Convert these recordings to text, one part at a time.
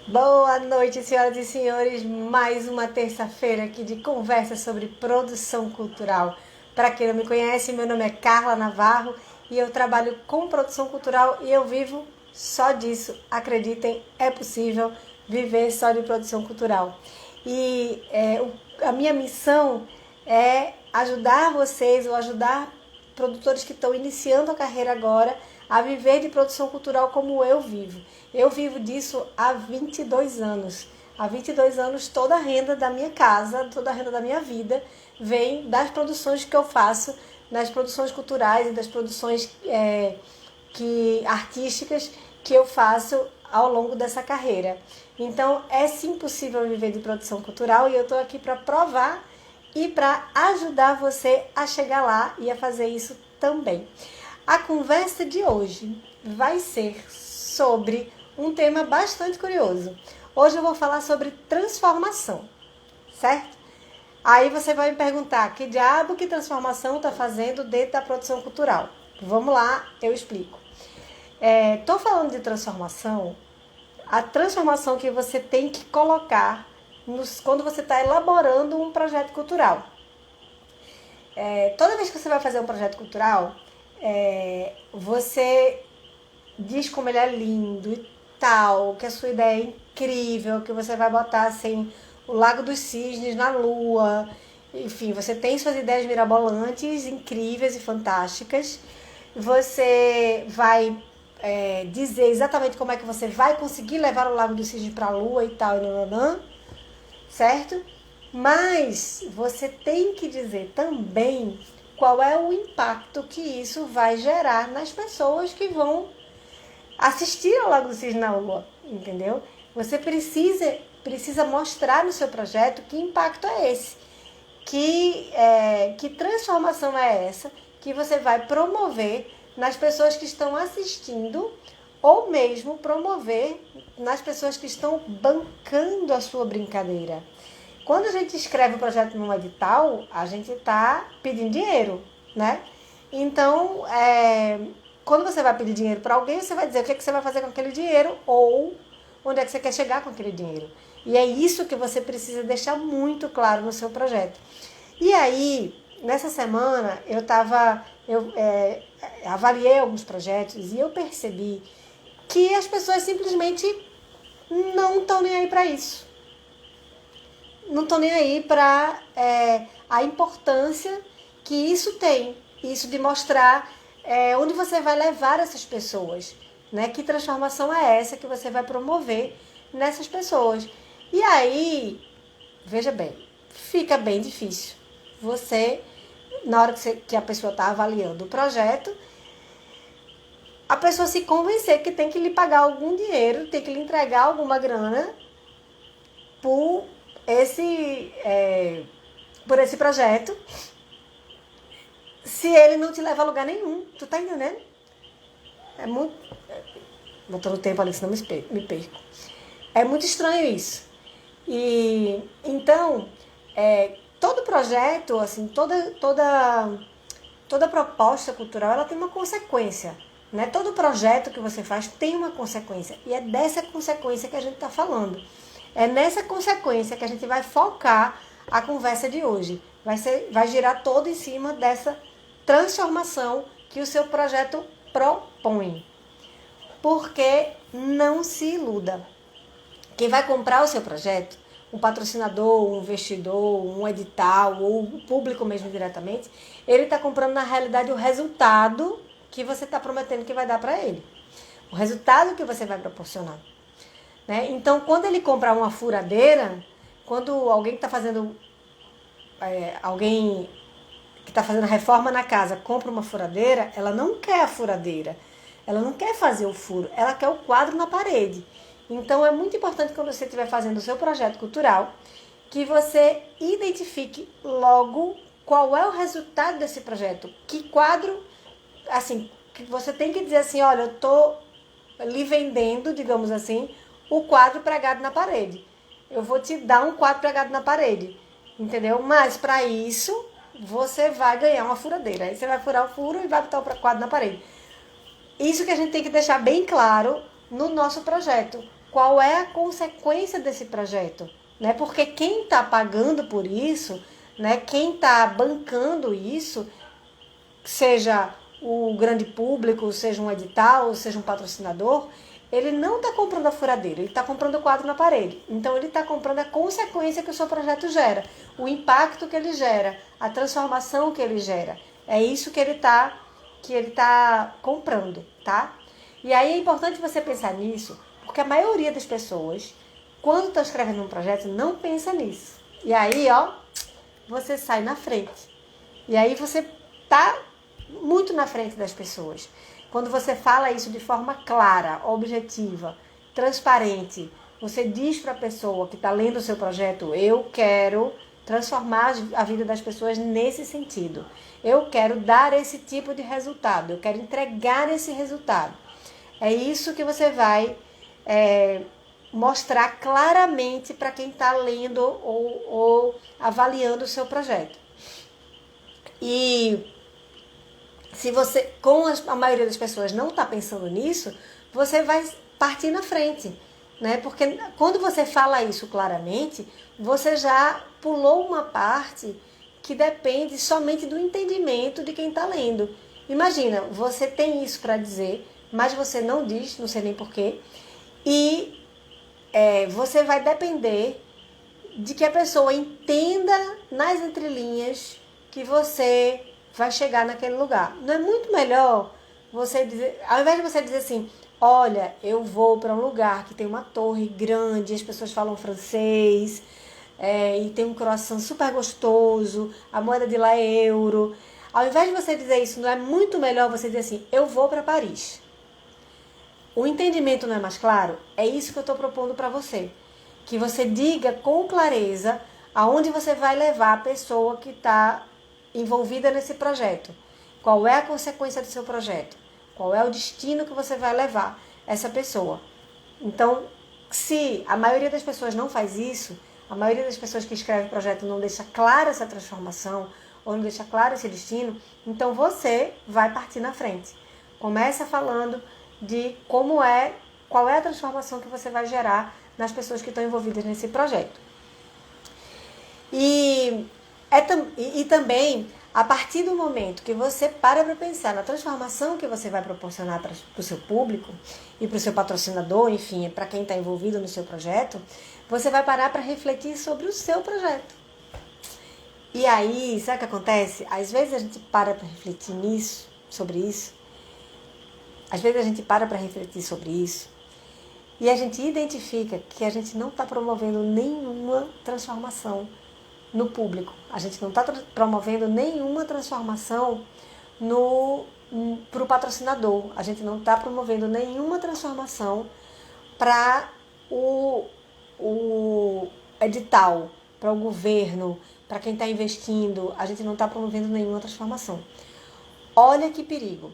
Boa noite, senhoras e senhores. Mais uma terça-feira aqui de conversa sobre produção cultural. Para quem não me conhece, meu nome é Carla Navarro e eu trabalho com produção cultural e eu vivo só disso. Acreditem, é possível viver só de produção cultural. E a minha missão é ajudar vocês ou ajudar produtores que estão iniciando a carreira agora a viver de produção cultural como eu vivo. Eu vivo disso há 22 anos. Há 22 anos toda a renda da minha casa, toda a renda da minha vida vem das produções que eu faço, das produções culturais e das produções artísticas que eu faço ao longo dessa carreira. Então é sim possível viver de produção cultural e eu estou aqui para provar e para ajudar você a chegar lá e a fazer isso também. A conversa de hoje vai ser sobre um tema bastante curioso. Hoje eu vou falar sobre transformação, certo? Aí você vai me perguntar, que diabo que transformação está fazendo dentro da produção cultural? Vamos lá, eu explico. Estou falando de transformação, a transformação que você tem que colocar quando você está elaborando um projeto cultural. Toda vez que você vai fazer um projeto cultural, você diz como ele é lindo e tal, que a sua ideia é incrível, que você vai botar assim o Lago dos Cisnes na Lua. Enfim, você tem suas ideias mirabolantes, incríveis e fantásticas. Você vai dizer exatamente como é que você vai conseguir levar o Lago dos Cisnes para a Lua e tal, certo? Mas você tem que dizer também qual é o impacto que isso vai gerar nas pessoas que vão assistir ao Lago dos Cisnes na Lua, entendeu? Você precisa mostrar no seu projeto que impacto é esse, que transformação é essa que você vai promover nas pessoas que estão assistindo ou mesmo promover nas pessoas que estão bancando a sua brincadeira. Quando a gente escreve o projeto num edital, a gente está pedindo dinheiro, né? Então, quando você vai pedir dinheiro para alguém, você vai dizer o que você vai fazer com aquele dinheiro ou onde é que você quer chegar com aquele dinheiro. E é isso que você precisa deixar muito claro no seu projeto. E aí, nessa semana, eu avaliei alguns projetos e eu percebi que as pessoas simplesmente não estão nem aí para isso. Não estão nem aí para a importância que isso tem. Isso de mostrar onde você vai levar essas pessoas. Né? Que transformação é essa que você vai promover nessas pessoas. E aí, veja bem, fica bem difícil. Você, na hora que a pessoa está avaliando o projeto, a pessoa se convencer que tem que lhe pagar algum dinheiro, tem que lhe entregar alguma grana por esse projeto, se ele não te leva a lugar nenhum. Tu tá entendendo? É muito... Botando o tempo ali, senão me perco. É muito estranho isso. E então, todo projeto, assim, toda proposta cultural, ela tem uma consequência. Né? Todo projeto que você faz tem uma consequência. E é dessa consequência que a gente está falando. É nessa consequência que a gente vai focar a conversa de hoje. Vai girar todo em cima dessa transformação que o seu projeto propõe. Porque não se iluda. Quem vai comprar o seu projeto, um patrocinador, um investidor, um edital, ou o público mesmo diretamente, ele está comprando na realidade o resultado que você está prometendo que vai dar para ele. O resultado que você vai proporcionar. Né? Então, quando ele comprar uma furadeira, quando alguém que está fazendo alguém que está fazendo a reforma na casa compra uma furadeira, ela não quer a furadeira, ela não quer fazer o furo, ela quer o quadro na parede. Então é muito importante quando você estiver fazendo o seu projeto cultural, que você identifique logo qual é o resultado desse projeto, que quadro, assim, que você tem que dizer assim, olha, eu estou lhe vendendo, digamos assim, o quadro pregado na parede. Eu vou te dar um quadro pregado na parede, entendeu? Mas para isso, você vai ganhar uma furadeira. Aí você vai furar o furo e vai botar o quadro na parede. Isso que a gente tem que deixar bem claro no nosso projeto. qual é a consequência desse projeto, né? Porque quem está pagando por isso, né? Quem está bancando isso, seja o grande público, seja um edital, seja um patrocinador, ele não está comprando a furadeira, ele está comprando o quadro na parede. Então ele está comprando a consequência que o seu projeto gera, o impacto que ele gera, a transformação que ele gera. É isso que ele tá comprando, tá? E aí é importante você pensar nisso, porque a maioria das pessoas, quando estão escrevendo um projeto, não pensa nisso. E aí, ó, você sai na frente. E aí você tá muito na frente das pessoas. Quando você fala isso de forma clara, objetiva, transparente, você diz para a pessoa que está lendo o seu projeto: eu quero transformar a vida das pessoas nesse sentido. Eu quero dar esse tipo de resultado. Eu quero entregar esse resultado. É isso que você vai mostrar claramente para quem está lendo ou avaliando o seu projeto. E se você, a maioria das pessoas não está pensando nisso, você vai partir na frente, né? Porque quando você fala isso claramente, você já pulou uma parte que depende somente do entendimento de quem está lendo. Imagina, você tem isso para dizer, mas você não diz, não sei nem porquê, e você vai depender de que a pessoa entenda nas entrelinhas que você vai chegar naquele lugar. Não é muito melhor você dizer, ao invés de você dizer assim: olha, eu vou para um lugar que tem uma torre grande, as pessoas falam francês, e tem um croissant super gostoso, a moeda de lá é euro. Ao invés de você dizer isso, não é muito melhor você dizer assim: eu vou para Paris. O entendimento não é mais claro? É isso que eu estou propondo para você. Que você diga com clareza aonde você vai levar a pessoa que está envolvida nesse projeto. Qual é a consequência do seu projeto? Qual é o destino que você vai levar essa pessoa? Então, se a maioria das pessoas não faz isso, a maioria das pessoas que escrevem projeto não deixa clara essa transformação, ou não deixa claro esse destino, então você vai partir na frente. Começa falando de qual é a transformação que você vai gerar nas pessoas que estão envolvidas nesse projeto. E também, a partir do momento que você para pensar na transformação que você vai proporcionar para o seu público e para o seu patrocinador, enfim, para quem está envolvido no seu projeto, você vai parar para refletir sobre o seu projeto. E aí, sabe o que acontece? Às vezes a gente para refletir sobre isso. Às vezes a gente para refletir sobre isso e a gente identifica que a gente não está promovendo nenhuma transformação no público. A gente não está promovendo nenhuma transformação para o patrocinador. A gente não está promovendo nenhuma transformação para o edital, para o governo, para quem está investindo. A gente não está promovendo nenhuma transformação. Olha que perigo.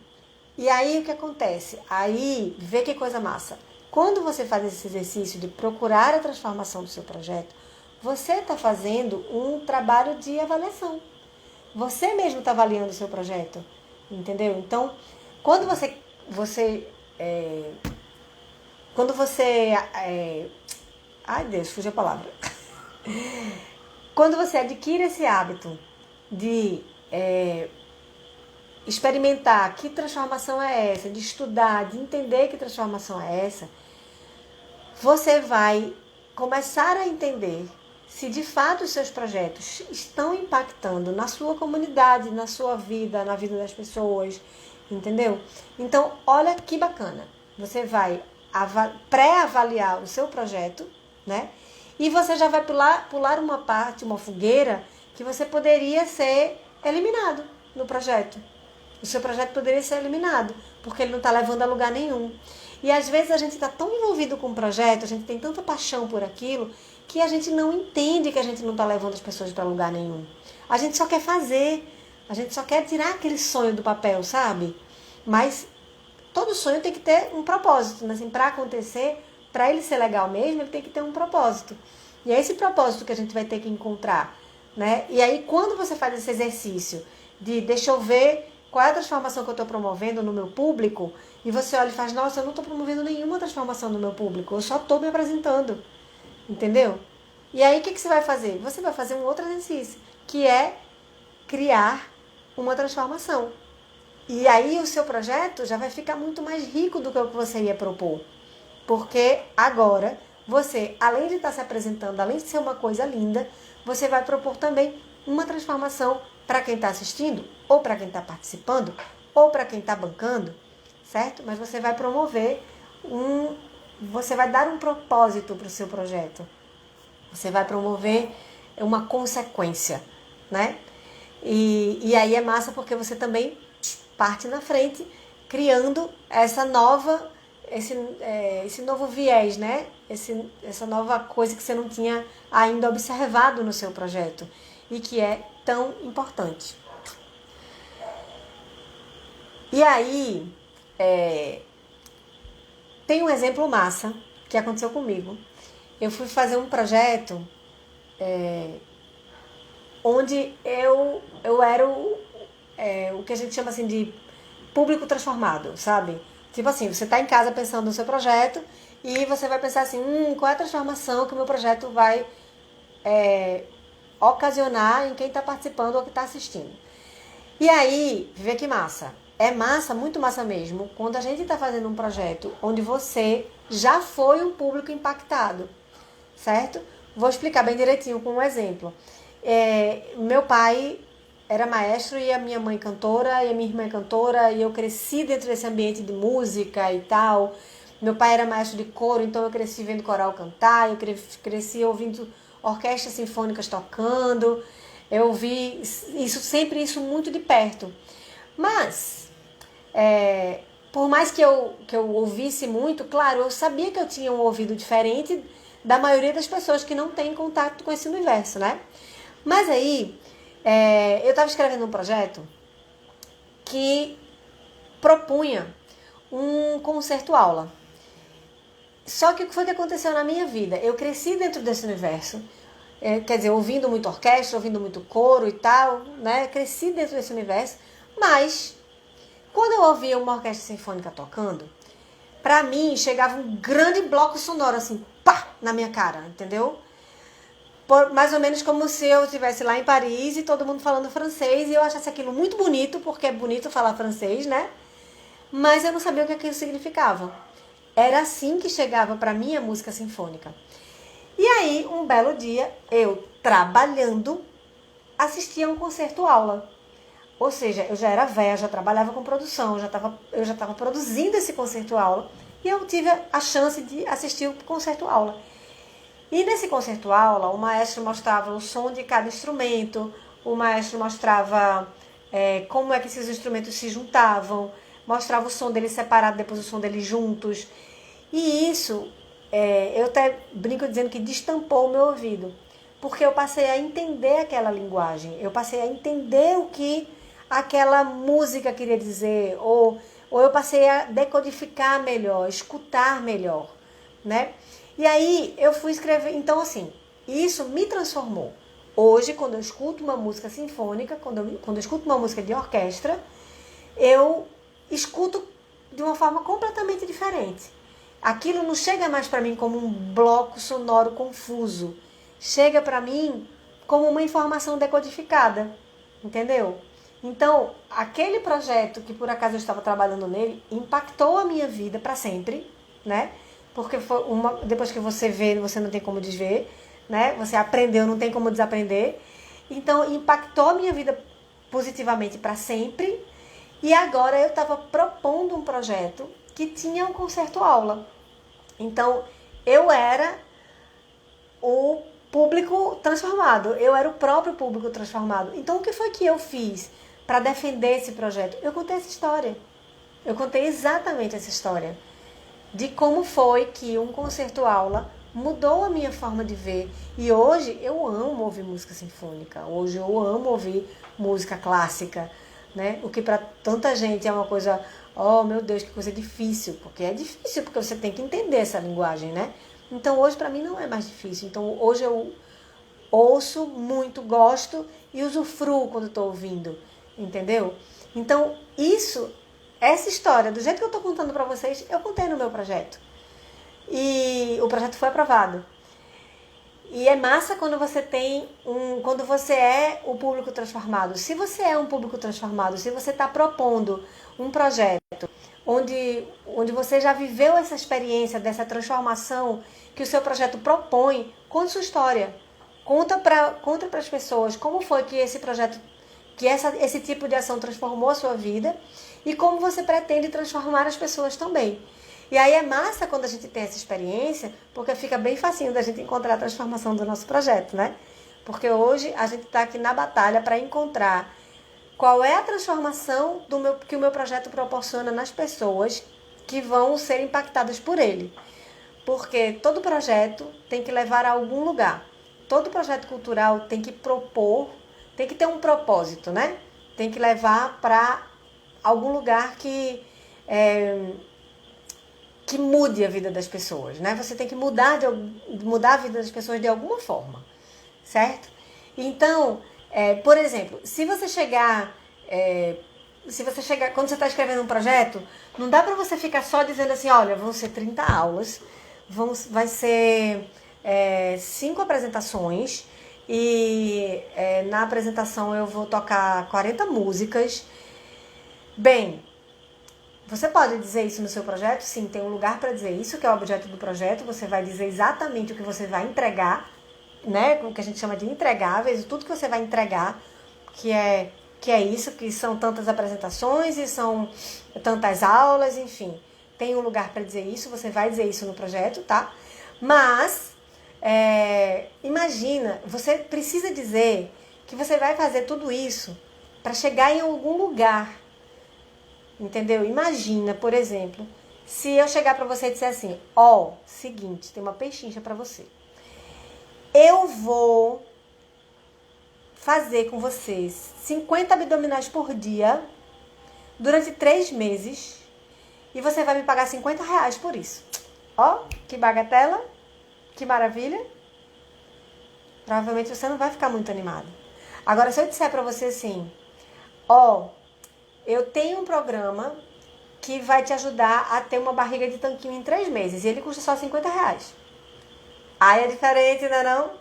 E aí o que acontece? Aí, vê que coisa massa. Quando você faz esse exercício de procurar a transformação do seu projeto, você está fazendo um trabalho de avaliação. Você mesmo está avaliando o seu projeto, entendeu? Então, quando você ai Deus, fugiu a palavra. Quando você adquire esse hábito de experimentar que transformação é essa, de estudar, de entender que transformação é essa, você vai começar a entender se de fato os seus projetos estão impactando na sua comunidade, na sua vida, na vida das pessoas, entendeu? Então, olha que bacana. Você vai pré-avaliar o seu projeto, né? E você já vai pular uma fogueira que você poderia ser eliminado no projeto. O seu projeto poderia ser eliminado, porque ele não está levando a lugar nenhum. E às vezes a gente está tão envolvido com o projeto, a gente tem tanta paixão por aquilo, que a gente não entende que a gente não está levando as pessoas para lugar nenhum. A gente só quer fazer, a gente só quer tirar aquele sonho do papel, sabe? Mas todo sonho tem que ter um propósito, né? Assim, para acontecer, para ele ser legal mesmo, ele tem que ter um propósito. E é esse propósito que a gente vai ter que encontrar, né? E aí, quando você faz esse exercício de deixa eu ver qual é a transformação que eu estou promovendo no meu público, e você olha e faz, nossa, eu não estou promovendo nenhuma transformação no meu público, eu só estou me apresentando, entendeu? E aí o que você vai fazer? Você vai fazer um outro exercício, que é criar uma transformação. E aí o seu projeto já vai ficar muito mais rico do que o que você ia propor. Porque agora você, além de estar se apresentando, além de ser uma coisa linda, você vai propor também uma transformação para quem está assistindo, ou para quem está participando, ou para quem está bancando, certo? Mas você vai promover você vai dar um propósito para o seu projeto. Você vai promover uma consequência, né? E aí é massa porque você também parte na frente, criando esse novo viés, né? Essa nova coisa que você não tinha ainda observado no seu projeto e que é tão importante. E aí, tem um exemplo massa que aconteceu comigo. Eu fui fazer um projeto onde eu era o que a gente chama assim de público transformado, sabe? Tipo assim, você está em casa pensando no seu projeto e você vai pensar assim, qual é a transformação que o meu projeto vai ocasionar em quem está participando ou que está assistindo. E aí, vê que massa. É massa, muito massa mesmo, quando a gente está fazendo um projeto onde você já foi um público impactado, certo? Vou explicar bem direitinho com um exemplo. Meu pai era maestro e a minha mãe cantora e a minha irmã é cantora e eu cresci dentro desse ambiente de música e tal. Meu pai era maestro de coro, então eu cresci vendo coral cantar, eu cresci ouvindo orquestras sinfônicas tocando, eu vi sempre isso muito de perto. Mas, por mais que eu ouvisse muito, claro, eu sabia que eu tinha um ouvido diferente da maioria das pessoas que não tem contato com esse universo, né? Mas aí, eu estava escrevendo um projeto que propunha um concerto-aula. Só que o que foi que aconteceu na minha vida? Eu cresci dentro desse universo, quer dizer, ouvindo muito orquestra, ouvindo muito coro e tal, né? Cresci dentro desse universo, mas quando eu ouvia uma orquestra sinfônica tocando, pra mim chegava um grande bloco sonoro assim, pá, na minha cara, entendeu? Mais ou menos como se eu estivesse lá em Paris e todo mundo falando francês e eu achasse aquilo muito bonito, porque é bonito falar francês, né? Mas eu não sabia o que aquilo significava. Era assim que chegava para mim a música sinfônica. E aí, um belo dia, eu trabalhando, assistia a um concerto-aula. Ou seja, eu já era velha, já trabalhava com produção, eu já estava produzindo esse concerto-aula e eu tive a chance de assistir o concerto-aula. E nesse concerto-aula, o maestro mostrava o som de cada instrumento, o maestro mostrava como é que esses instrumentos se juntavam, mostrava o som deles separado, depois o som deles juntos. E isso, eu até brinco dizendo que destampou o meu ouvido, porque eu passei a entender aquela linguagem, eu passei a entender o que aquela música queria dizer, ou eu passei a decodificar melhor, escutar melhor, né? E aí eu fui escrever, então assim, isso me transformou. Hoje, quando eu escuto uma música sinfônica, quando eu escuto uma música de orquestra, eu escuto de uma forma completamente diferente. Aquilo não chega mais para mim como um bloco sonoro confuso. Chega para mim como uma informação decodificada, entendeu? Então, aquele projeto que por acaso eu estava trabalhando nele, impactou a minha vida para sempre, né? Porque depois que você vê, você não tem como desver, né? Você aprendeu, não tem como desaprender. Então, impactou a minha vida positivamente para sempre. E agora eu estava propondo um projeto que tinha um concerto-aula. Então, eu era o público transformado. Eu era o próprio público transformado. Então, o que foi que eu fiz para defender esse projeto? Eu contei essa história. Eu contei exatamente essa história de como foi que um concerto-aula mudou a minha forma de ver. E hoje eu amo ouvir música sinfônica. Hoje eu amo ouvir música clássica, né? O que para tanta gente é uma coisa, oh meu Deus, que coisa difícil. Porque é difícil, porque você tem que entender essa linguagem, né? Então hoje para mim não é mais difícil. Então hoje eu ouço muito, gosto e usufruo quando estou ouvindo, entendeu? Então, essa história, do jeito que eu estou contando para vocês, eu contei no meu projeto. E o projeto foi aprovado. E é massa quando quando você é o público transformado. Se você é um público transformado, se você está propondo um projeto onde você já viveu essa experiência dessa transformação que o seu projeto propõe, conta sua história. Conta para as pessoas como foi que esse projeto, esse tipo de ação transformou a sua vida e como você pretende transformar as pessoas também. E aí é massa quando a gente tem essa experiência, porque fica bem facinho da gente encontrar a transformação do nosso projeto, né? Porque hoje a gente está aqui na batalha para encontrar qual é a transformação que o meu projeto proporciona nas pessoas que vão ser impactadas por ele. Porque todo projeto tem que levar a algum lugar. Todo projeto cultural tem que propor, tem que ter um propósito, né? Tem que levar para algum lugar que mude a vida das pessoas, né? Você tem que mudar a vida das pessoas de alguma forma, certo? Então, por exemplo, se você chegar, quando você está escrevendo um projeto, não dá para você ficar só dizendo assim, olha, vão ser 30 aulas, vai ser 5 apresentações e na apresentação eu vou tocar 40 músicas. Bem, você pode dizer isso no seu projeto? Sim, tem um lugar para dizer isso, que é o objeto do projeto. Você vai dizer exatamente o que você vai entregar, né? O que a gente chama de entregáveis, tudo que você vai entregar, que é isso, que são tantas apresentações e são tantas aulas, enfim. Tem um lugar para dizer isso, você vai dizer isso no projeto, tá? Mas, imagina, você precisa dizer que você vai fazer tudo isso para chegar em algum lugar. Entendeu? Imagina, por exemplo, se eu chegar para você e disser assim, seguinte, tem uma pechincha para você. Eu vou fazer com vocês 50 abdominais por dia durante 3 meses e você vai me pagar R$50 por isso. Que bagatela, que maravilha. Provavelmente você não vai ficar muito animado. Agora, se eu disser para você assim, eu tenho um programa que vai te ajudar a ter uma barriga de tanquinho em 3 meses. E ele custa só R$50. Aí é diferente, não é não?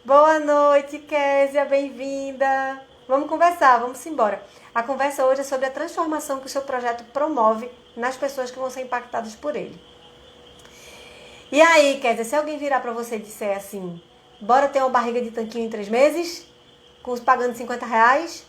Boa noite, Késia, bem-vinda. Vamos conversar, vamos embora. A conversa hoje é sobre a transformação que o seu projeto promove nas pessoas que vão ser impactadas por ele. E aí, Késia, se alguém virar para você e disser assim, bora ter uma barriga de tanquinho em 3 meses, pagando R$50?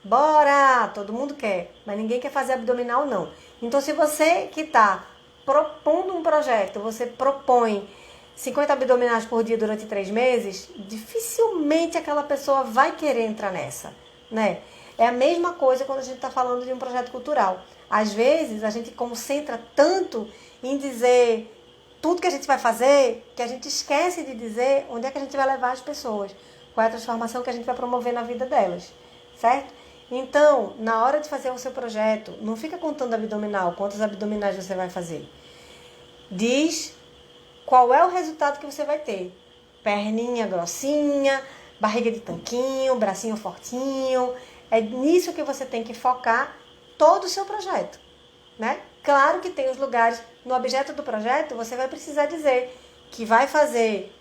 Bora! Todo mundo quer, mas ninguém quer fazer abdominal, não. Então, se você que está propondo um projeto, você propõe 50 abdominais por dia durante 3 meses, dificilmente aquela pessoa vai querer entrar nessa, né? É a mesma coisa quando a gente está falando de um projeto cultural. Às vezes, a gente concentra tanto em dizer tudo que a gente vai fazer, que a gente esquece de dizer onde é que a gente vai levar as pessoas, qual é a transformação que a gente vai promover na vida delas, certo? Então, na hora de fazer o seu projeto, não fica contando abdominal, quantos abdominais você vai fazer. Diz qual é o resultado que você vai ter. Perninha grossinha, barriga de tanquinho, bracinho fortinho. É nisso que você tem que focar todo o seu projeto, né? Claro que tem os lugares, no objeto do projeto, você vai precisar dizer que vai fazer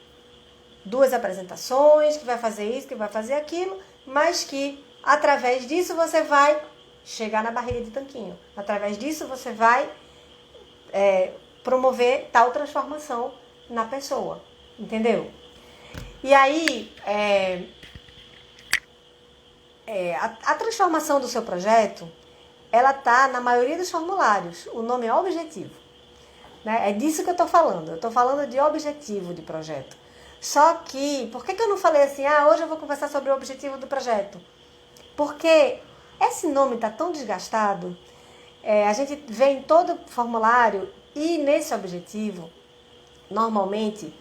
2 apresentações, que vai fazer isso, que vai fazer aquilo, mas que através disso você vai chegar na barriga de tanquinho. Através disso você vai promover tal transformação na pessoa. Entendeu? E aí, a transformação do seu projeto, ela está na maioria dos formulários. O nome é objetivo. Né? É disso que eu estou falando. Eu estou falando de objetivo de projeto. Só que, por que eu não falei assim, hoje eu vou conversar sobre o objetivo do projeto? Porque esse nome está tão desgastado, a gente vê em todo formulário e nesse objetivo, normalmente,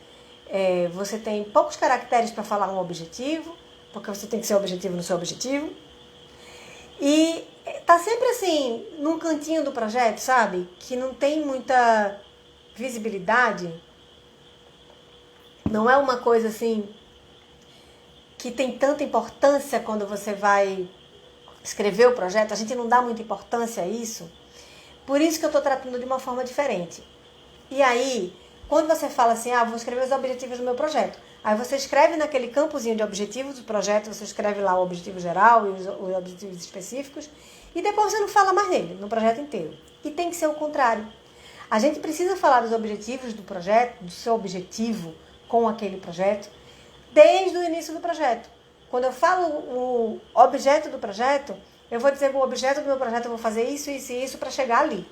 você tem poucos caracteres para falar um objetivo, porque você tem que ser objetivo no seu objetivo. E tá sempre assim, num cantinho do projeto, sabe? Que não tem muita visibilidade. Não é uma coisa assim que tem tanta importância quando você vai escrever o projeto, a gente não dá muita importância a isso. Por isso que eu estou tratando de uma forma diferente. E aí, quando você fala assim, vou escrever os objetivos do meu projeto. Aí você escreve naquele campozinho de objetivos do projeto, você escreve lá o objetivo geral e os objetivos específicos, e depois você não fala mais nele, no projeto inteiro. E tem que ser o contrário. A gente precisa falar dos objetivos do projeto, do seu objetivo com aquele projeto, desde o início do projeto. Quando eu falo o objeto do projeto, eu vou dizer que o objeto do meu projeto eu vou fazer isso, isso e isso para chegar ali.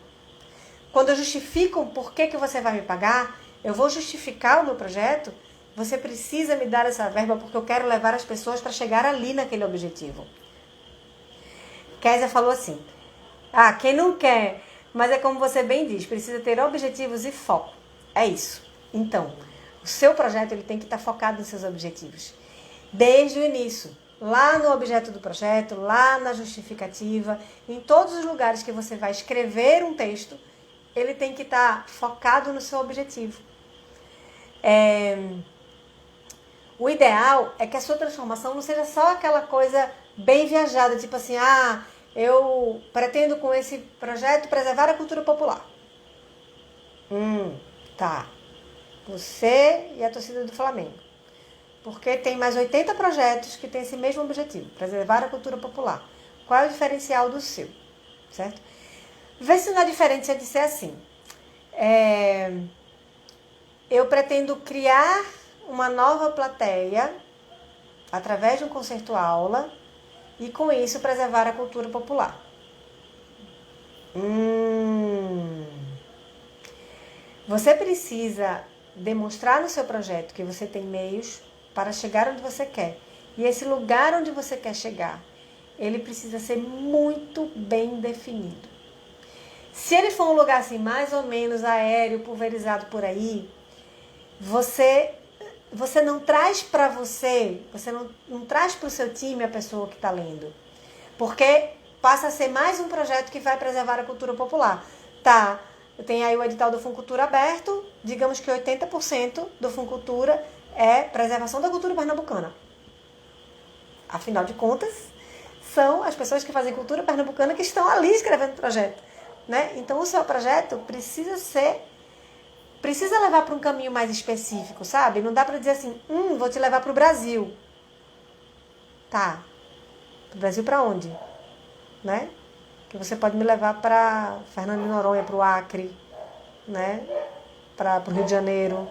Quando eu justifico por que você vai me pagar, eu vou justificar o meu projeto, você precisa me dar essa verba porque eu quero levar as pessoas para chegar ali naquele objetivo. Kézia falou assim, quem não quer, mas é como você bem diz, precisa ter objetivos e foco. É isso. Então, o seu projeto ele tem que estar focado nos seus objetivos. Desde o início, lá no objeto do projeto, lá na justificativa, em todos os lugares que você vai escrever um texto, ele tem que estar focado no seu objetivo. O ideal é que a sua transformação não seja só aquela coisa bem viajada, tipo assim, eu pretendo com esse projeto preservar a cultura popular. Tá. Você e a torcida do Flamengo. Porque tem mais 80 projetos que têm esse mesmo objetivo, preservar a cultura popular. Qual é o diferencial do seu? Certo? Vê se não é diferente se eu disser assim. Eu pretendo criar uma nova plateia através de um concerto-aula e, com isso, preservar a cultura popular. Você precisa demonstrar no seu projeto que você tem meios para chegar onde você quer. E esse lugar onde você quer chegar, ele precisa ser muito bem definido. Se ele for um lugar assim, mais ou menos aéreo, pulverizado por aí, você não traz para você não traz para o seu time a pessoa que está lendo. Porque passa a ser mais um projeto que vai preservar a cultura popular. Tá, tem aí o edital do Funcultura aberto, digamos que 80% do Funcultura é preservação da cultura pernambucana. Afinal de contas, são as pessoas que fazem cultura pernambucana que estão ali escrevendo o projeto. Né? Então, o seu projeto precisa levar para um caminho mais específico, sabe? Não dá para dizer assim, vou te levar para o Brasil. Tá. Para o Brasil para onde? Né? Que você pode me levar para Fernando de Noronha, para o Acre, né? Para o Rio de Janeiro.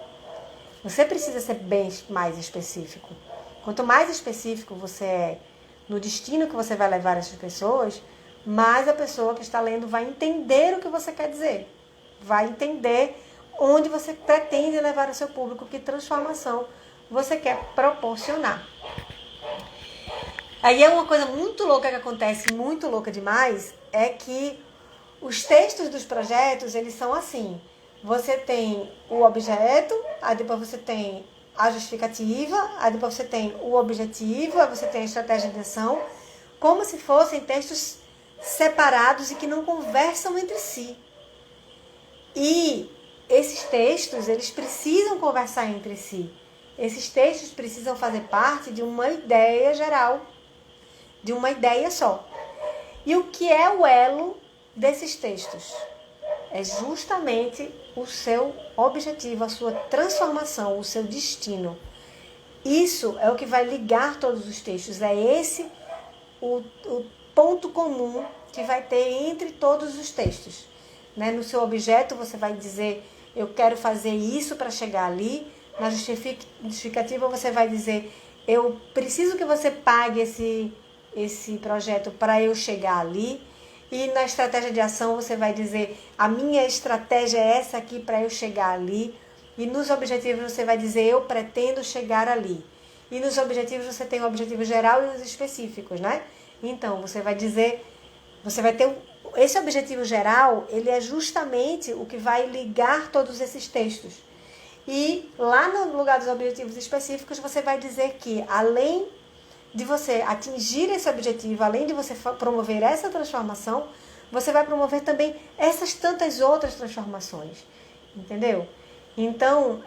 Você precisa ser bem mais específico. Quanto mais específico você é no destino que você vai levar essas pessoas, mais a pessoa que está lendo vai entender o que você quer dizer. Vai entender onde você pretende levar o seu público, que transformação você quer proporcionar. Aí é uma coisa muito louca que acontece, muito louca demais, é que os textos dos projetos, eles são assim. Você tem o objeto, aí depois você tem a justificativa, aí depois você tem o objetivo, aí você tem a estratégia de ação, como se fossem textos separados e que não conversam entre si. E esses textos, eles precisam conversar entre si. Esses textos precisam fazer parte de uma ideia geral, de uma ideia só. E o que é o elo desses textos? É justamente o seu objetivo, a sua transformação, o seu destino. Isso é o que vai ligar todos os textos. É esse o ponto comum que vai ter entre todos os textos. Né? No seu objeto você vai dizer, eu quero fazer isso para chegar ali. Na justificativa você vai dizer, eu preciso que você pague esse projeto para eu chegar ali. E na estratégia de ação você vai dizer, a minha estratégia é essa aqui para eu chegar ali. E nos objetivos você vai dizer, eu pretendo chegar ali. E nos objetivos você tem o objetivo geral e os específicos, né? Então, você vai dizer, você vai ter esse objetivo geral, ele é justamente o que vai ligar todos esses textos. E lá no lugar dos objetivos específicos, você vai dizer que, além de você atingir esse objetivo, além de você promover essa transformação, você vai promover também essas tantas outras transformações. Entendeu? Então,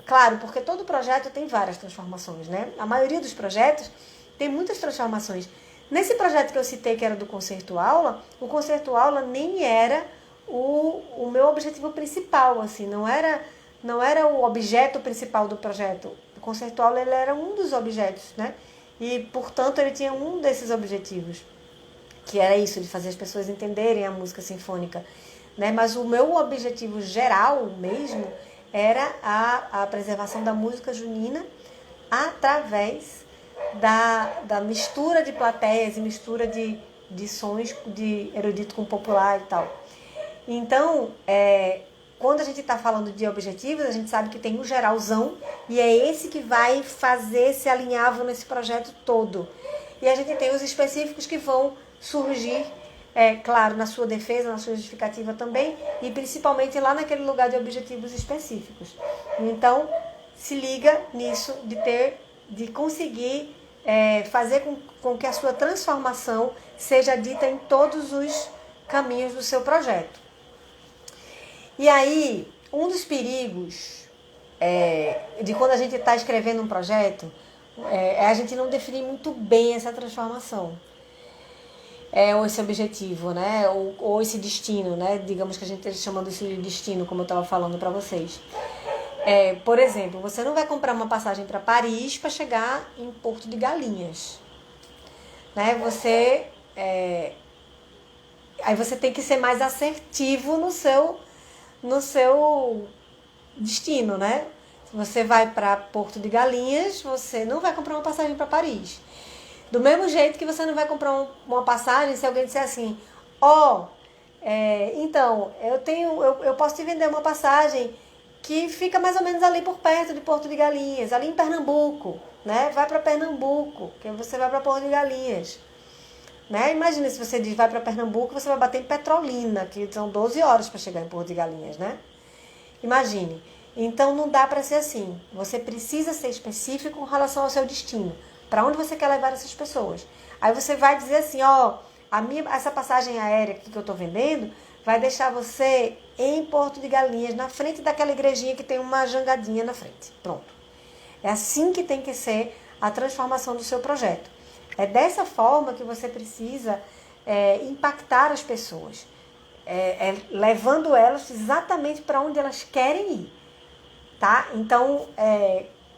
claro, porque todo projeto tem várias transformações, né? A maioria dos projetos tem muitas transformações. Nesse projeto que eu citei, que era do Concerto Aula, o Concerto Aula nem era o meu objetivo principal, assim, não era o objeto principal do projeto. O Concerto Aula ele era um dos objetos, né? E, portanto, ele tinha um desses objetivos, que era isso, de fazer as pessoas entenderem a música sinfônica, né? Mas o meu objetivo geral mesmo era a preservação da música junina através da mistura de plateias e mistura de sons de erudito com popular e tal. Então, quando a gente está falando de objetivos, a gente sabe que tem o geralzão e é esse que vai fazer esse alinhável nesse projeto todo. E a gente tem os específicos que vão surgir, claro, na sua defesa, na sua justificativa também, e principalmente lá naquele lugar de objetivos específicos. Então, se liga nisso de conseguir fazer com que a sua transformação seja dita em todos os caminhos do seu projeto. E aí, um dos perigos de quando a gente está escrevendo um projeto é a gente não definir muito bem essa transformação. Ou esse objetivo, né? Ou esse destino, né? Digamos que a gente esteja chamando isso de destino, como eu estava falando para vocês. Por exemplo, você não vai comprar uma passagem para Paris para chegar em Porto de Galinhas, né? Aí você tem que ser mais assertivo no seu destino, né? Se você vai para Porto de Galinhas, você não vai comprar uma passagem para Paris. Do mesmo jeito que você não vai comprar uma passagem se alguém disser assim, então, eu posso te vender uma passagem que fica mais ou menos ali por perto de Porto de Galinhas, ali em Pernambuco, né? Vai para Pernambuco, que você vai para Porto de Galinhas. Né? Imagina se você diz vai para Pernambuco, você vai bater em Petrolina, que são 12 horas para chegar em Porto de Galinhas, né? Imagine. Então não dá para ser assim. Você precisa ser específico com relação ao seu destino. Para onde você quer levar essas pessoas? Aí você vai dizer assim, essa passagem aérea que eu estou vendendo vai deixar você em Porto de Galinhas, na frente daquela igrejinha que tem uma jangadinha na frente. Pronto. É assim que tem que ser a transformação do seu projeto. É dessa forma que você precisa impactar as pessoas, levando elas exatamente para onde elas querem ir. Tá? Então,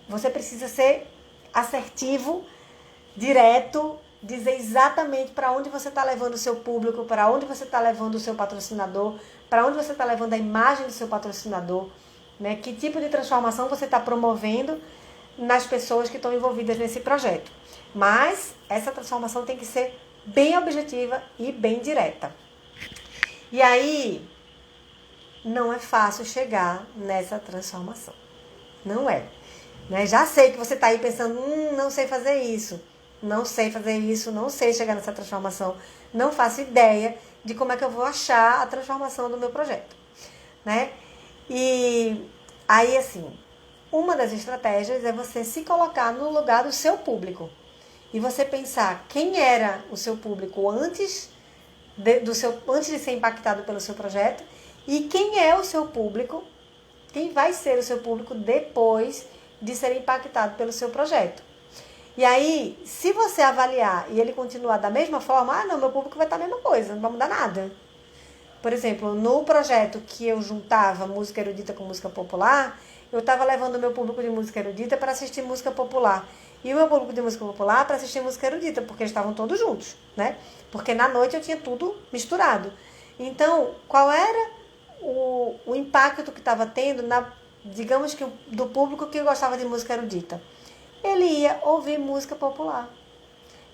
você precisa ser assertivo, direto, dizer exatamente para onde você está levando o seu público, para onde você está levando o seu patrocinador, para onde você está levando a imagem do seu patrocinador, né? Que tipo de transformação você está promovendo nas pessoas que estão envolvidas nesse projeto. Mas essa transformação tem que ser bem objetiva e bem direta. E aí, não é fácil chegar nessa transformação. Não é. Né? Já sei que você está aí pensando, não sei fazer isso. Não sei fazer isso, não sei chegar nessa transformação. Não faço ideia de como é que eu vou achar a transformação do meu projeto. Né? E aí, assim, uma das estratégias é você se colocar no lugar do seu público. E você pensar quem era o seu público antes de ser impactado pelo seu projeto e quem é o seu público, quem vai ser o seu público depois de ser impactado pelo seu projeto. E aí, se você avaliar e ele continuar da mesma forma, meu público vai estar a mesma coisa, não vai mudar nada. Por exemplo, no projeto que eu juntava música erudita com música popular, eu estava levando o meu público de música erudita para assistir música popular. E o meu público de música popular para assistir música erudita, porque eles estavam todos juntos, né? Porque na noite eu tinha tudo misturado. Então, qual era o impacto que estava tendo, digamos que do público que gostava de música erudita? Ele ia ouvir música popular.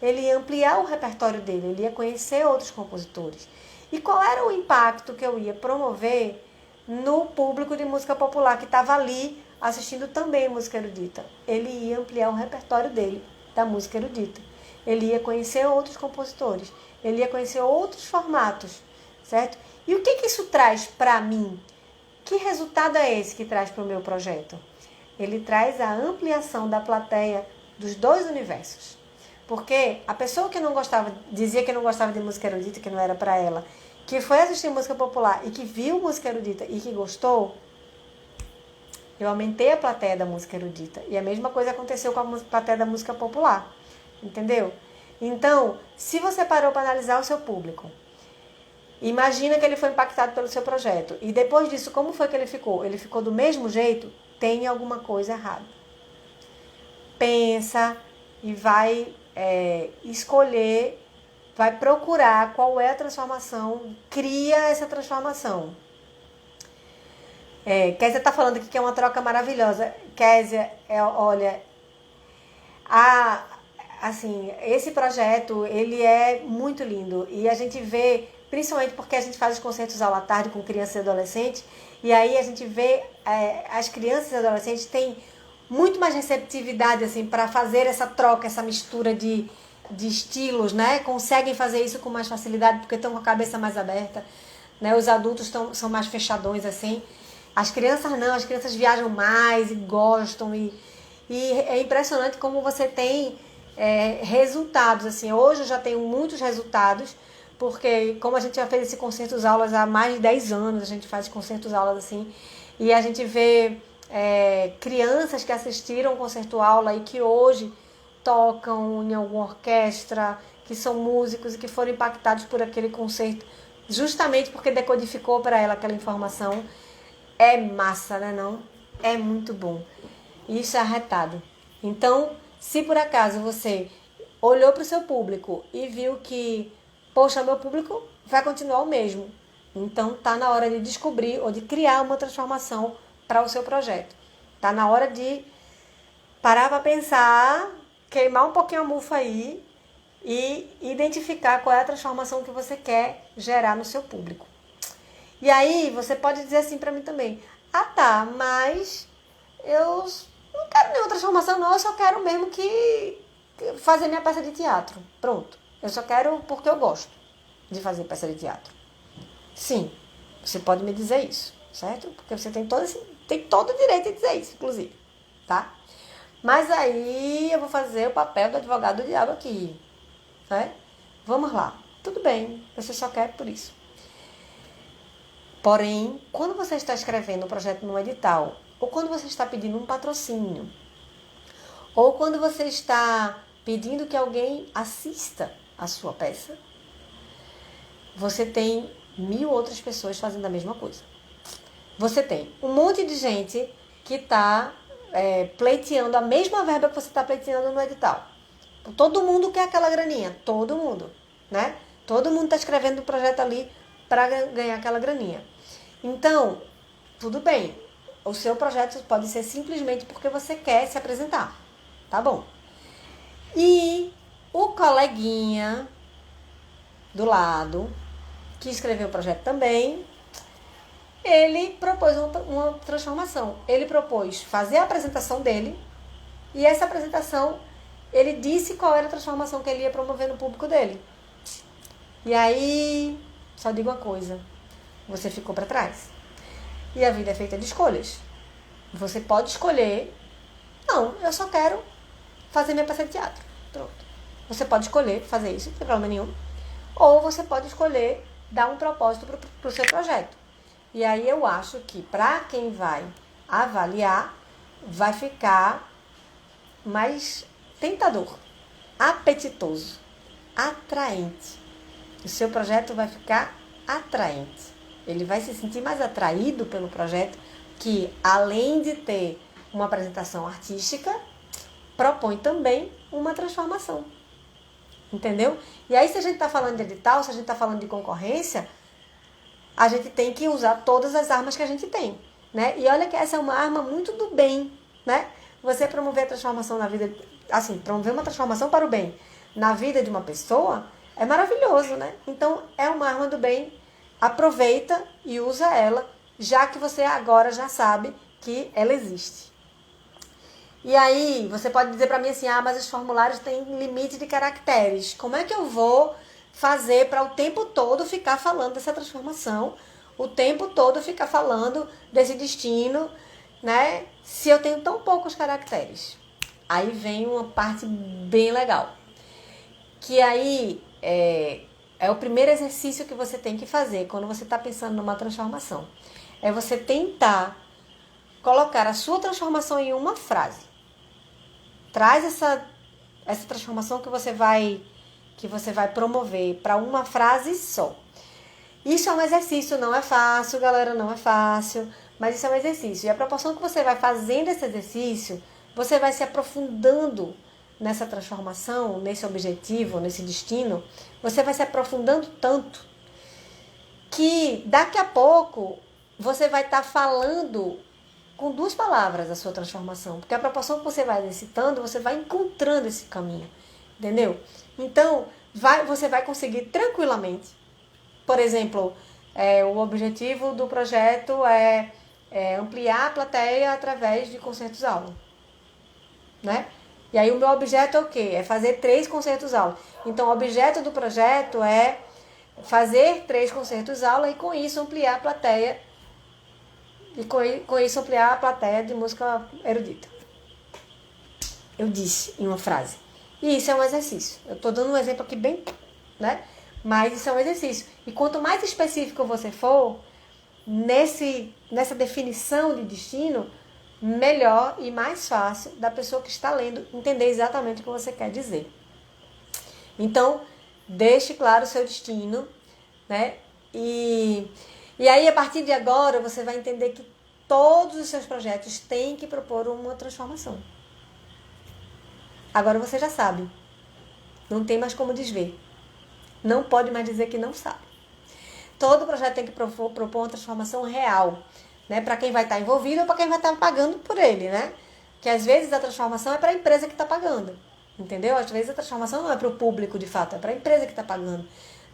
Ele ia ampliar o repertório dele, ele ia conhecer outros compositores. E qual era o impacto que eu ia promover no público de música popular que estava ali assistindo também música erudita? Ele ia ampliar o repertório dele, da música erudita. Ele ia conhecer outros compositores, ele ia conhecer outros formatos, certo? E o que isso traz para mim? Que resultado é esse que traz para o meu projeto? Ele traz a ampliação da plateia dos dois universos. Porque a pessoa que não gostava, dizia que não gostava de música erudita, que não era para ela, que foi assistir música popular e que viu música erudita e que gostou, eu aumentei a plateia da música erudita. E a mesma coisa aconteceu com a plateia da música popular. Entendeu? Então, se você parou para analisar o seu público, imagina que ele foi impactado pelo seu projeto. E depois disso, como foi que ele ficou? Ele ficou do mesmo jeito? Tem alguma coisa errada. Pensa e vai escolher, vai procurar qual é a transformação, cria essa transformação. Kézia está falando aqui que é uma troca maravilhosa. Kézia, olha, assim, esse projeto, ele é muito lindo. E a gente vê, principalmente porque a gente faz os concertos aula à tarde com crianças e adolescentes, e aí a gente vê as crianças e adolescentes têm muito mais receptividade assim, para fazer essa troca, essa mistura de estilos, né? Conseguem fazer isso com mais facilidade porque estão com a cabeça mais aberta, né? Os adultos são mais fechadões assim. As crianças não, as crianças viajam mais e gostam e é impressionante como você tem resultados assim. Hoje eu já tenho muitos resultados porque como a gente já fez esse concertos aulas há mais de 10 anos, a gente faz concertos aulas assim e a gente vê crianças que assistiram o concerto aula e que hoje tocam em alguma orquestra, que são músicos e que foram impactados por aquele concerto justamente porque decodificou para ela aquela informação. É massa, né não? É muito bom. Isso é arretado. Então, se por acaso você olhou para o seu público e viu que, poxa, meu público vai continuar o mesmo. Então, tá na hora de descobrir ou de criar uma transformação para o seu projeto. Tá na hora de parar para pensar, queimar um pouquinho a mufa aí e identificar qual é a transformação que você quer gerar no seu público. E aí, você pode dizer assim para mim também, tá, mas eu não quero nenhuma transformação não, eu só quero mesmo que fazer minha peça de teatro. Pronto, eu só quero porque eu gosto de fazer peça de teatro. Sim, você pode me dizer isso, certo? Porque você tem todo o direito de dizer isso, inclusive, tá? Mas aí eu vou fazer o papel do advogado do diabo aqui, né? Vamos lá, tudo bem, você só quer por isso. Porém, quando você está escrevendo um projeto num edital, ou quando você está pedindo um patrocínio, ou quando você está pedindo que alguém assista a sua peça, você tem 1000 outras pessoas fazendo a mesma coisa. Você tem um monte de gente que está pleiteando a mesma verba que você está pleiteando no edital. Todo mundo quer aquela graninha, todo mundo, né? Todo mundo está escrevendo um projeto ali para ganhar aquela graninha. Então, tudo bem, o seu projeto pode ser simplesmente porque você quer se apresentar, tá bom? E o coleguinha do lado, que escreveu o projeto também, ele propôs uma transformação. Ele propôs fazer a apresentação dele e essa apresentação, ele disse qual era a transformação que ele ia promover no público dele. E aí, só digo uma coisa, você ficou para trás. E a vida é feita de escolhas. Você pode escolher, não, eu só quero fazer minha peça de teatro. Pronto. Você pode escolher fazer isso, não tem problema nenhum. Ou você pode escolher dar um propósito para o seu projeto. E aí eu acho que para quem vai avaliar, vai ficar mais tentador, apetitoso, atraente. O seu projeto vai ficar atraente. Ele vai se sentir mais atraído pelo projeto que, além de ter uma apresentação artística, propõe também uma transformação. Entendeu? E aí, se a gente está falando de edital, se a gente está falando de concorrência, a gente tem que usar todas as armas que a gente tem, né? E olha que essa é uma arma muito do bem, né? Você promover a transformação na vida, assim, promover uma transformação para o bem na vida de uma pessoa é maravilhoso, né? Então, é uma arma do bem, aproveita e usa ela, já que você agora já sabe que ela existe. E aí, você pode dizer para mim assim, mas os formulários têm limite de caracteres. Como é que eu vou fazer para o tempo todo ficar falando dessa transformação, o tempo todo ficar falando desse destino, né? Se eu tenho tão poucos caracteres. Aí vem uma parte bem legal. Que aí é o primeiro exercício que você tem que fazer quando você está pensando numa transformação. É você tentar colocar a sua transformação em uma frase. Traz essa transformação que você vai que você vai promover para uma frase só. Isso é um exercício, não é fácil, galera, não é fácil, mas isso é um exercício. E a proporção que você vai fazendo esse exercício, você vai se aprofundando nessa transformação, nesse objetivo, nesse destino, você vai se aprofundando tanto que daqui a pouco você vai estar falando com 2 palavras a sua transformação, porque a proporção que você vai exercitando, você vai encontrando esse caminho, entendeu? Então, você vai conseguir tranquilamente. Por exemplo, o objetivo do projeto é ampliar a plateia através de concertos-aula, né? E aí o meu objeto é o quê? É fazer 3 concertos-aula. Então, o objeto do projeto é fazer 3 concertos-aula e com isso ampliar a plateia. E com isso ampliar a plateia de música erudita. Eu disse em uma frase. E isso é um exercício. Eu estou dando um exemplo aqui bem, né? Mas isso é um exercício. E quanto mais específico você for nessa definição de destino, melhor e mais fácil da pessoa que está lendo entender exatamente o que você quer dizer. Então, deixe claro o seu destino, né? E aí, a partir de agora, você vai entender que todos os seus projetos têm que propor uma transformação. Agora você já sabe. Não tem mais como desver. Não pode mais dizer que não sabe. Todo projeto tem que propor uma transformação real, né? Para quem vai estar envolvido ou para quem vai estar pagando por ele, né? Que às vezes a transformação é para a empresa que está pagando, entendeu? Às vezes a transformação não é para o público de fato, é para a empresa que está pagando,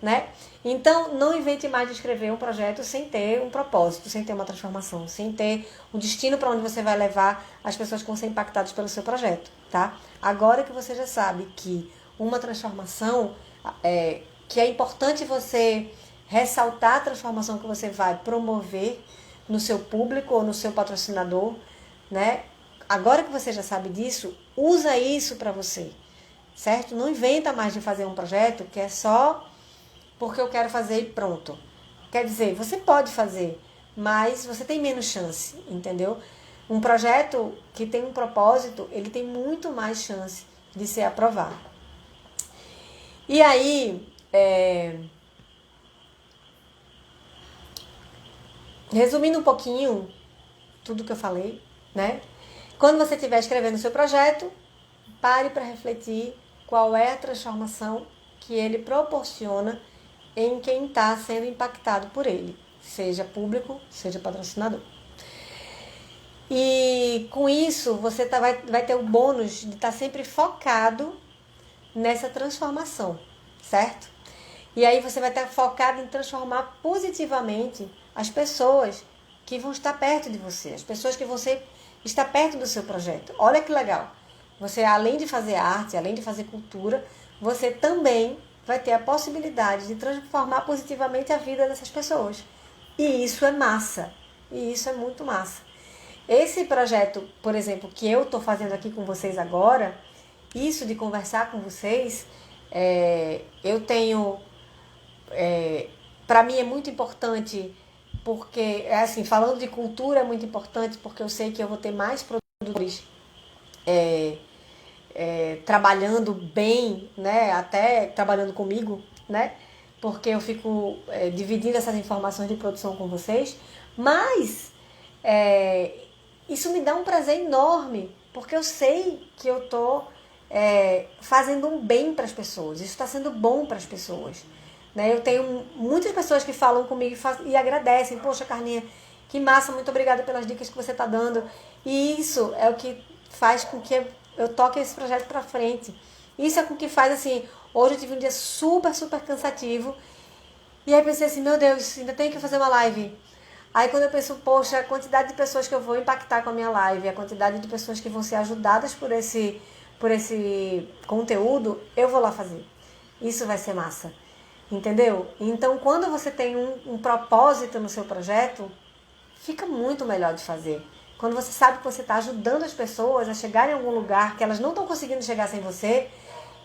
né? Então, não invente mais de escrever um projeto sem ter um propósito, sem ter uma transformação, sem ter um destino para onde você vai levar as pessoas que vão ser impactadas pelo seu projeto, tá? Agora que você já sabe que uma transformação, que é importante você ressaltar a transformação que você vai promover no seu público ou no seu patrocinador, né? Agora que você já sabe disso, usa isso para você, certo? Não inventa mais de fazer um projeto que é só porque eu quero fazer e pronto. Quer dizer, você pode fazer, mas você tem menos chance, entendeu? Um projeto que tem um propósito, ele tem muito mais chance de ser aprovado. E aí, resumindo um pouquinho tudo que eu falei, né? Quando você estiver escrevendo o seu projeto, pare para refletir qual é a transformação que ele proporciona em quem está sendo impactado por ele, seja público, seja patrocinador. E com isso, você vai ter o bônus de estar sempre focado nessa transformação, certo? E aí você vai estar focado em transformar positivamente as pessoas que vão estar perto de você, as pessoas que você está perto do seu projeto. Olha que legal. Você, além de fazer arte, além de fazer cultura, você também vai ter a possibilidade de transformar positivamente a vida dessas pessoas. E isso é massa. E isso é muito massa. Esse projeto, por exemplo, que eu estou fazendo aqui com vocês agora, isso de conversar com vocês, eu tenho... para mim é muito importante, porque, assim, falando de cultura é muito importante, porque eu sei que eu vou ter mais produtores trabalhando bem, né, até trabalhando comigo, né, porque eu fico dividindo essas informações de produção com vocês, mas isso me dá um prazer enorme, porque eu sei que eu estou fazendo um bem para as pessoas, isso está sendo bom para as pessoas, né? Eu tenho muitas pessoas que falam comigo e agradecem, poxa, Carlinha, que massa, muito obrigada pelas dicas que você está dando, e isso é o que faz com que eu toque esse projeto para frente. Isso é com que faz, assim, hoje eu tive um dia super, super cansativo, e aí pensei assim, meu Deus, ainda tenho que fazer uma live. Aí quando eu penso, poxa, a quantidade de pessoas que eu vou impactar com a minha live, a quantidade de pessoas que vão ser ajudadas por esse conteúdo, eu vou lá fazer. Isso vai ser massa. Entendeu? Então, quando você tem um propósito no seu projeto, fica muito melhor de fazer. Quando você sabe que você está ajudando as pessoas a chegarem em algum lugar que elas não estão conseguindo chegar sem você,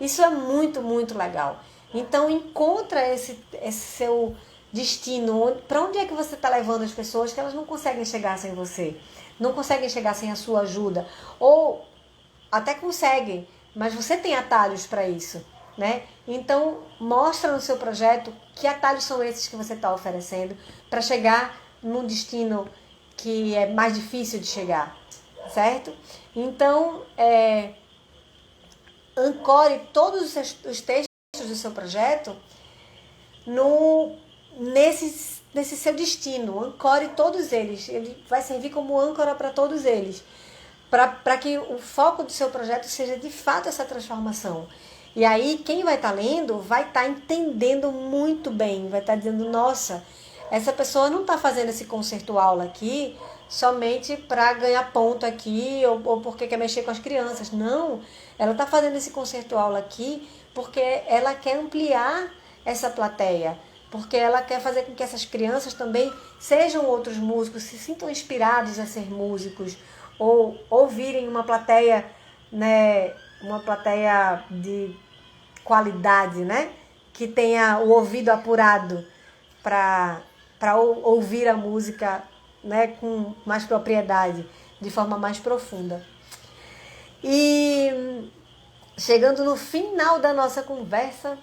isso é muito, muito legal. Então, encontra esse seu destino. Para onde é que você está levando as pessoas que elas não conseguem chegar sem você? Não conseguem chegar sem a sua ajuda? Ou até conseguem, mas você tem atalhos para isso. né? Então, mostra no seu projeto que atalhos são esses que você está oferecendo para chegar num destino que é mais difícil de chegar, certo? Então, ancore todos os textos do seu projeto nesse seu destino. Ancore todos eles. Ele vai servir como âncora para todos eles. Para que o foco do seu projeto seja de fato essa transformação. E aí quem vai estar lendo vai estar entendendo muito bem, vai estar dizendo, nossa, essa pessoa não está fazendo esse concerto-aula aqui somente para ganhar ponto aqui ou porque quer mexer com as crianças. Não, ela está fazendo esse concerto-aula aqui porque ela quer ampliar essa plateia, porque ela quer fazer com que essas crianças também sejam outros músicos, se sintam inspirados a ser músicos, ou ouvirem uma plateia, né, uma plateia de qualidade, né, que tenha o ouvido apurado para ouvir a música, né, com mais propriedade, de forma mais profunda. E chegando no final da nossa conversa,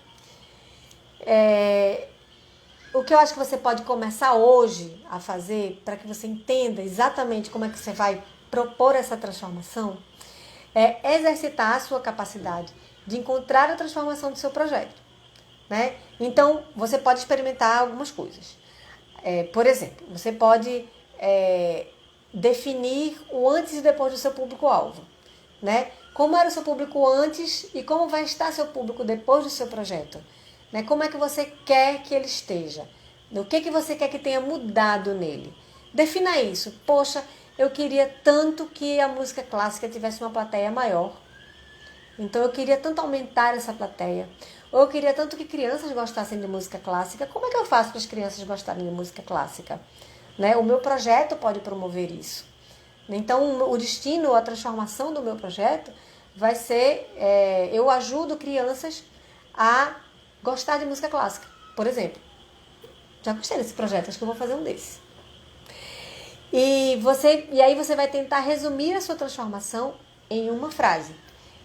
o que eu acho que você pode começar hoje a fazer para que você entenda exatamente como é que você vai propor essa transformação é exercitar a sua capacidade de encontrar a transformação do seu projeto, né? Então, você pode experimentar algumas coisas. Por exemplo, você pode definir o antes e depois do seu público-alvo, né? Como era o seu público antes e como vai estar seu público depois do seu projeto. Né? Como é que você quer que ele esteja? O que você quer que tenha mudado nele? Defina isso. Poxa, eu queria tanto que a música clássica tivesse uma plateia maior. Então eu queria tanto aumentar essa plateia. Ou eu queria tanto que crianças gostassem de música clássica. Como é que eu faço para as crianças gostarem de música clássica? Né? O meu projeto pode promover isso. Então o destino, a transformação do meu projeto vai ser, eu ajudo crianças a gostar de música clássica, por exemplo. Já gostei desse projeto, acho que eu vou fazer um desse. E aí você vai tentar resumir a sua transformação em uma frase.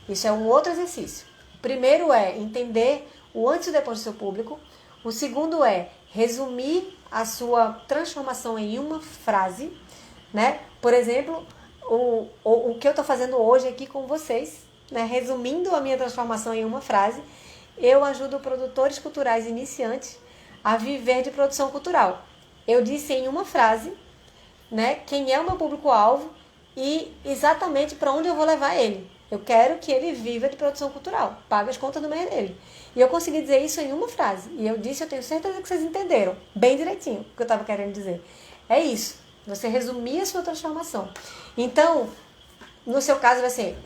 Isso é um outro exercício. O primeiro é entender o antes e depois do seu público. O segundo é resumir a sua transformação em uma frase, né? Por exemplo, o que eu estou fazendo hoje aqui com vocês, né? Resumindo a minha transformação em uma frase, eu ajudo produtores culturais iniciantes a viver de produção cultural. Eu disse em uma frase, né, quem é o meu público-alvo e exatamente para onde eu vou levar ele. Eu quero que ele viva de produção cultural, pague as contas do mês dele. E eu consegui dizer isso em uma frase. E eu tenho certeza que vocês entenderam bem direitinho o que eu estava querendo dizer. É isso, você resumir a sua transformação. Então, no seu caso vai ser,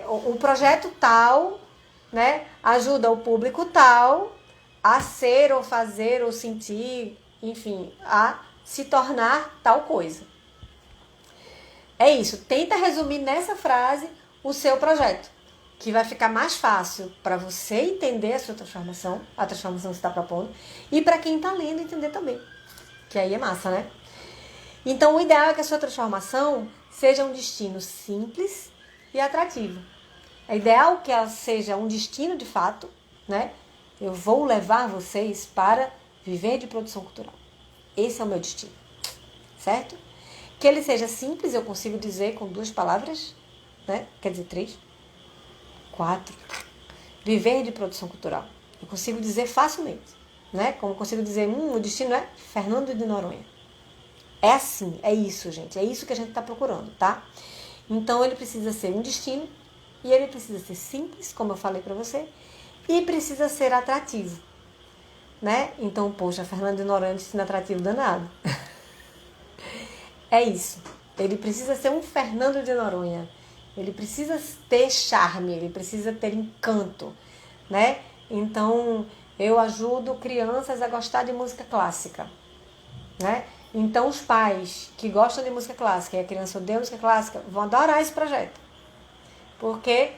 o projeto tal, né, ajuda o público tal a ser ou fazer ou sentir, enfim, a se tornar tal coisa. É isso, tenta resumir nessa frase o seu projeto, que vai ficar mais fácil para você entender a sua transformação, a transformação que você está propondo, e para quem está lendo entender também, que aí é massa, né? Então o ideal é que a sua transformação seja um destino simples e atrativo. É ideal que ela seja um destino de fato, né? Eu vou levar vocês para viver de produção cultural. Esse é o meu destino, certo? Que ele seja simples, eu consigo dizer com 2 palavras, né? Quer dizer 3, 4. Viver de produção cultural. Eu consigo dizer facilmente, né? Como consigo dizer, o destino é Fernando de Noronha. É assim, é isso, gente. É isso que a gente está procurando, tá? Então ele precisa ser um destino e ele precisa ser simples, como eu falei para você, e precisa ser atrativo, né? Então, poxa, Fernando de Noronha destino atrativo danado. É isso. Ele precisa ser um Fernando de Noronha. Ele precisa ter charme, ele precisa ter encanto, né? Então, eu ajudo crianças a gostar de música clássica, né? Então, os pais que gostam de música clássica e a criança odeia música clássica vão adorar esse projeto. Porque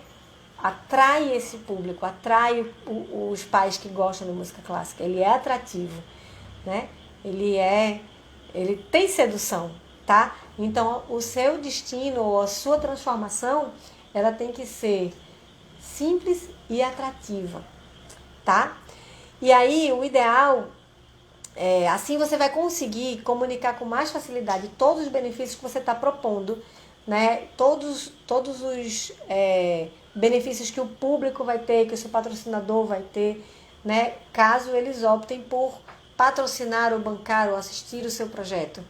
atrai esse público, atrai os pais que gostam de música clássica. Ele é atrativo, né? Ele tem sedução, tá? Então, o seu destino ou a sua transformação, ela tem que ser simples e atrativa, tá? E aí, o ideal assim você vai conseguir comunicar com mais facilidade todos os benefícios que você está propondo, né? Todos os benefícios que o público vai ter, que o seu patrocinador vai ter, né? Caso eles optem por patrocinar ou bancar ou assistir o seu projeto.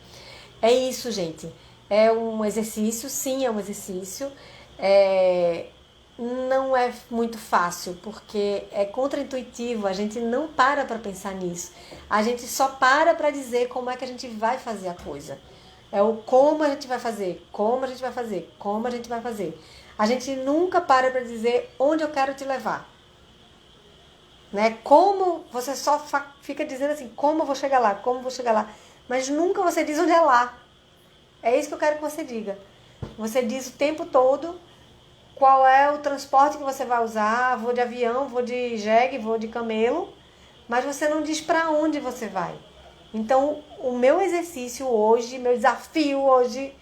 É isso, gente. É um exercício, sim, é um exercício. Não é muito fácil, porque é contraintuitivo, a gente não para pensar nisso. A gente só para dizer como é que a gente vai fazer a coisa. É o como a gente vai fazer, como a gente vai fazer, como a gente vai fazer. A gente nunca para dizer onde eu quero te levar. Né? Como você só fica dizendo assim, como eu vou chegar lá, como eu vou chegar lá. Mas nunca você diz onde é lá. É isso que eu quero que você diga. Você diz o tempo todo qual é o transporte que você vai usar. Vou de avião, vou de jegue, vou de camelo. Mas você não diz para onde você vai. Então, o meu exercício hoje, meu desafio hoje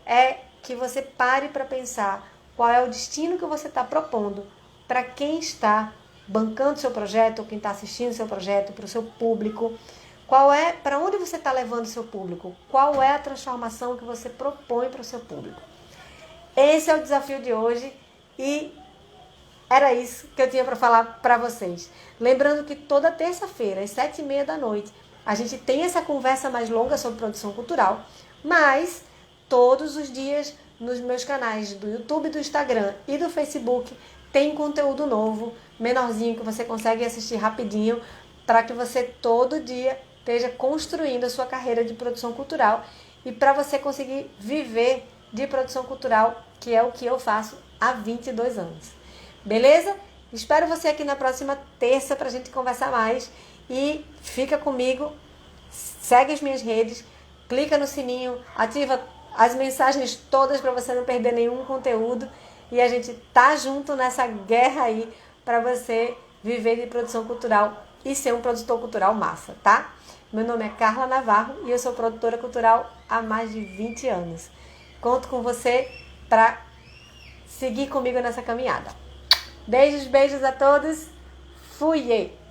é que você pare para pensar qual é o destino que você está propondo para quem está bancando seu projeto, ou quem está assistindo seu projeto, para o seu público. Para onde você está levando o seu público? Qual é a transformação que você propõe para o seu público? Esse é o desafio de hoje e era isso que eu tinha para falar para vocês. Lembrando que toda terça-feira, às 7h30 da noite, a gente tem essa conversa mais longa sobre produção cultural, mas todos os dias nos meus canais do YouTube, do Instagram e do Facebook tem conteúdo novo, menorzinho, que você consegue assistir rapidinho, para que você todo dia esteja construindo a sua carreira de produção cultural e para você conseguir viver de produção cultural, que é o que eu faço há 22 anos. Beleza? Espero você aqui na próxima terça para a gente conversar mais e fica comigo, segue as minhas redes, clica no sininho, ativa as mensagens todas para você não perder nenhum conteúdo e a gente tá junto nessa guerra aí para você viver de produção cultural e ser um produtor cultural massa, tá? Meu nome é Carla Navarro e eu sou produtora cultural há mais de 20 anos. Conto com você para seguir comigo nessa caminhada. Beijos a todos. Fui!